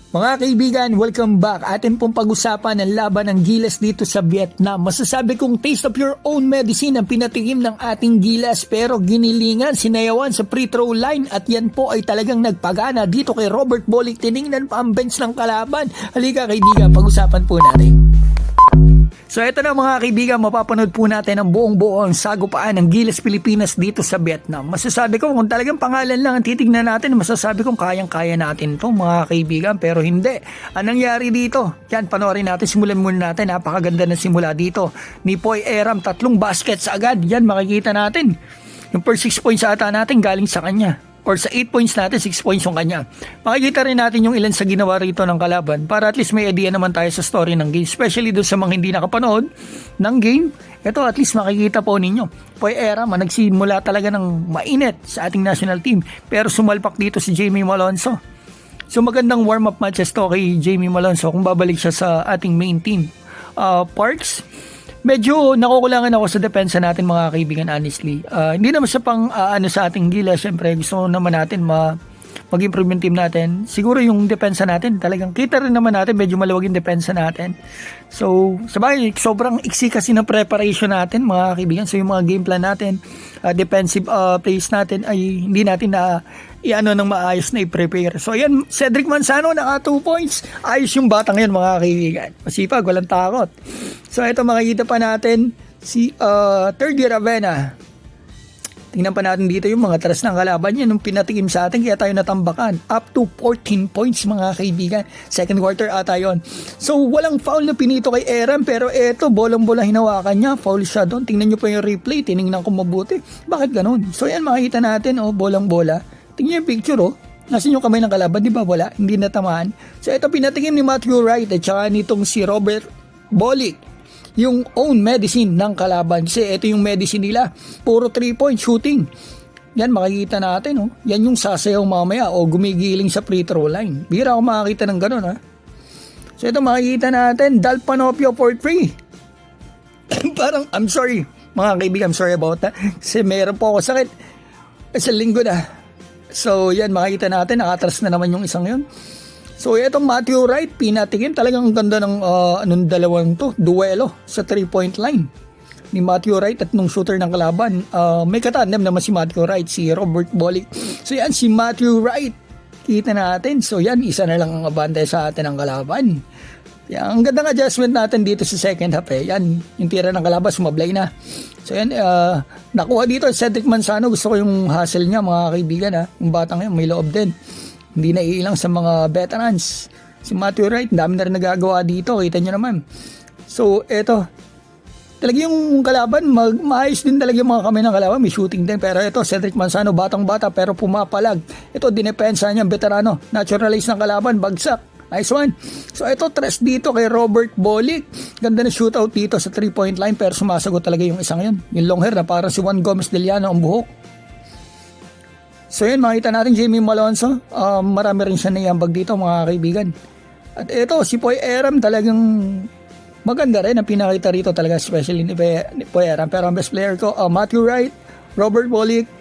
Mga kaibigan, welcome back. Atin pong pag-usapan ang laban ng Gilas dito sa Vietnam. Masasabi kong taste of your own medicine ang pinatikim ng ating Gilas, pero ginilingan, sinayawan sa free throw line at yan po ay talagang nagpagana dito kay Robert Bolick. Tiningnan pa ang bench ng kalaban. Halika kaibigan, pag-usapan po natin. So ito na mga kaibigan, mapapanood po natin ang buong-buo ang sagupaan ng Gilas Pilipinas dito sa Vietnam. Masasabi ko kung talagang pangalan lang ang titignan natin, masasabi kong kayang-kaya natin to mga kaibigan, pero hindi. Anong nangyari dito? Yan, panoorin natin, simulan muna natin. Napakaganda na simula dito ni Poy Eram, 3 baskets agad. Yan, makikita natin. Yung first 6 points ata natin galing sa kanya. Or sa 8 points natin, 6 points yung kanya. Makikita rin natin yung ilan sa ginawa rito ng kalaban para at least may idea naman tayo sa story ng game. Especially doon sa mga hindi nakapanood ng game. Ito at least makikita po ninyo. Poy Eram, nagsimula talaga ng mainit sa ating national team. Pero sumalpak dito si Jamie Malonzo. So magandang warm-up matches to kay Jamie Malonzo kung babalik siya sa ating main team. Parks, medyo nakukulangan ako sa depensa natin mga kaibigan, honestly. Hindi naman siya pang ano sa ating Gilas. Siyempre gusto naman natin mag-improve yung team natin. Siguro yung depensa natin talagang kita rin naman natin, medyo maluwag yung depensa natin. So sabay, sobrang iksi kasi ng preparation natin mga kaibigan. So yung mga game plan natin, defensive plays natin ay hindi natin na iano ng maayos na i-prepare. So ayan, Cedric Manzano naka 2 points. Ayos yung batang yan mga kaibigan. Masipag, walang takot. So ito makikita pa natin si third year Avena. Tingnan pa natin dito yung mga tras ng kalaban niya nung pinatikim sa atin kaya tayo natambakan. Up to 14 points mga kaibigan. Second quarter ata yun. So walang foul na pinito kay Eram, pero eto bolang-bola hinawakan niya. Foul siya doon. Tingnan nyo pa yung replay. Tinignan ko mabuti. Bakit ganun? So yan makikita natin bolang-bola. Tingnan yung picture Nasaan yung kamay ng kalaban? Di ba wala? Hindi natamaan. So ito pinatikim ni Matthew Wright at saka nitong si Robert Bolick yung own medicine ng kalaban. Kasi ito yung medicine nila. Puro 3-point shooting. Yan makikita natin. Yan yung sasayaw mamaya o gumigiling sa free throw line. Bira ako makakita ng ganun. So ito makikita natin. Dal Panopio for 3. Parang I'm sorry. Mga kaibigan, I'm sorry about that. Kasi meron po ako sakit. Sa linggo na. So yan makikita natin. Nakatras na naman yung isang yun. So itong Matthew Wright, pinatikim talagang ang ganda ng dalawang to, duelo sa 3-point line ni Matthew Wright at nung shooter ng kalaban. May katandem naman si Matthew Wright, si Robert Bolick. So yan si Matthew Wright, kita natin. So yan, isa na lang ang abante sa atin ng kalaban. Yan, ang gandang adjustment natin dito sa second half Yan, yung tira ng kalaban, sumablay na. So yan, nakuha dito Cedric Manzano. Gusto ko yung hustle niya mga kaibigan Yung batang yun, may loob din. Hindi na iilang sa mga veterans. Si Matthew Wright, dami na rin nagagawa dito. Kita nyo naman. So, eto. Talaga yung kalaban, maayos din talaga yung mga kamay ng kalaban. May shooting din. Pero eto, Cedric Manzano, batang-bata pero pumapalag. Ito, dinepensa niya, veterano. Naturalize ng kalaban, bagsak. Nice one. So, eto, tres dito kay Robert Bolick. Ganda na shootout dito sa 3-point line. Pero sumasagot talaga yung isang yun. Yung long hair na parang si Juan Gomez de Liano ang buhok. So yun, makita natin Jamie Malonzo. Marami rin siya naiambag dito mga kaibigan. At ito, si Poy Eram talagang maganda rin ang pinakita rito talaga, especially ni Poy Eram. Pero ang best player ko, Matthew Wright, Robert Bolick,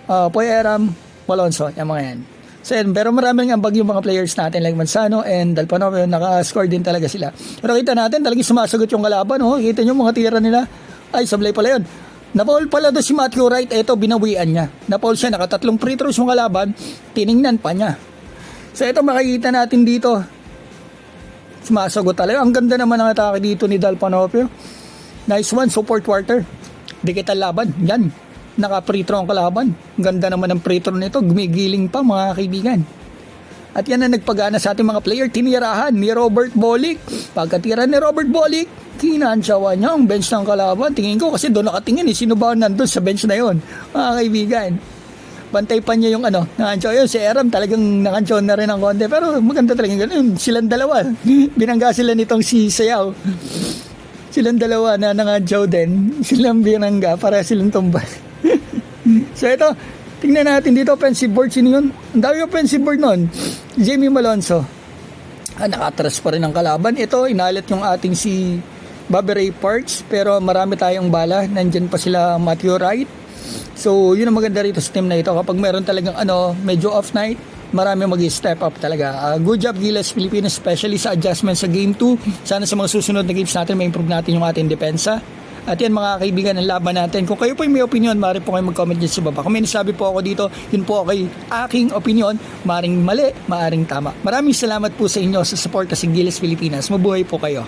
Poy Eram, Malonzo. Yan mga yan. So yun, pero marami rin ambag yung mga players natin like Manzano and Dal Panopio. Naka-score din talaga sila. Pero kita natin talagang sumasagot yung kalaban. Kita nyo mga tira nila. Ay, sablay pala yun. Napaul pala doon si Matthew Wright. Ito, binawian niya. Napaul siya, nakatatlong free throws yung kalaban. Tiningnan pa niya. So ito, makikita natin dito. Sumasagot talaga. Ang ganda naman ng atake dito ni Dal Panopio. Nice one, support quarter. Dikit ang laban. Yan. Naka-free throw ang kalaban. Ang ganda naman ng free throw nito. Gumigiling pa mga kaibigan. At yan ang nagpagana sa ating mga player. Tinirahan ni Robert Bolick. Pagkatira ni Robert Bolick, kinansyawan niya ang bench ng kalaban. Tingin ko kasi doon nakatingin sino ba nandun sa bench na yon mga kaibigan. Bantay pa niya yung nakansyaw yun. Si Eram talagang nakansyaw na rin ng konti. Pero maganda talaga ganun. Silang dalawa. Binangga sila nitong si Sayaw. Silang dalawa na nakansyaw din. Silang binangga para silang tumba. So ito, tingnan natin dito, offensive board, sino yun? Ang dami offensive board nun. Jamie Malonzo. Nakatras pa rin ang kalaban. Ito, inalit yung ating si Bobby Ray Parks. Pero marami tayong bala. Nandyan pa sila Matthew Wright. So, yun ang maganda rito sa team na ito. Kapag meron talagang medyo off night, marami mag-step up talaga. Good job Gilas Pilipinas, especially sa adjustment sa Game 2. Sana sa mga susunod na games natin, may improve natin yung ating depensa. At yan mga kaibigan, ang laban natin. Kung kayo po may opinion, maaari po kayo mag-comment dyan sa baba. Kung may nasabi po ako dito, yun po ay aking opinion. Maaring mali, maaring tama. Maraming salamat po sa inyo sa support sa Gilas Pilipinas. Mabuhay po kayo.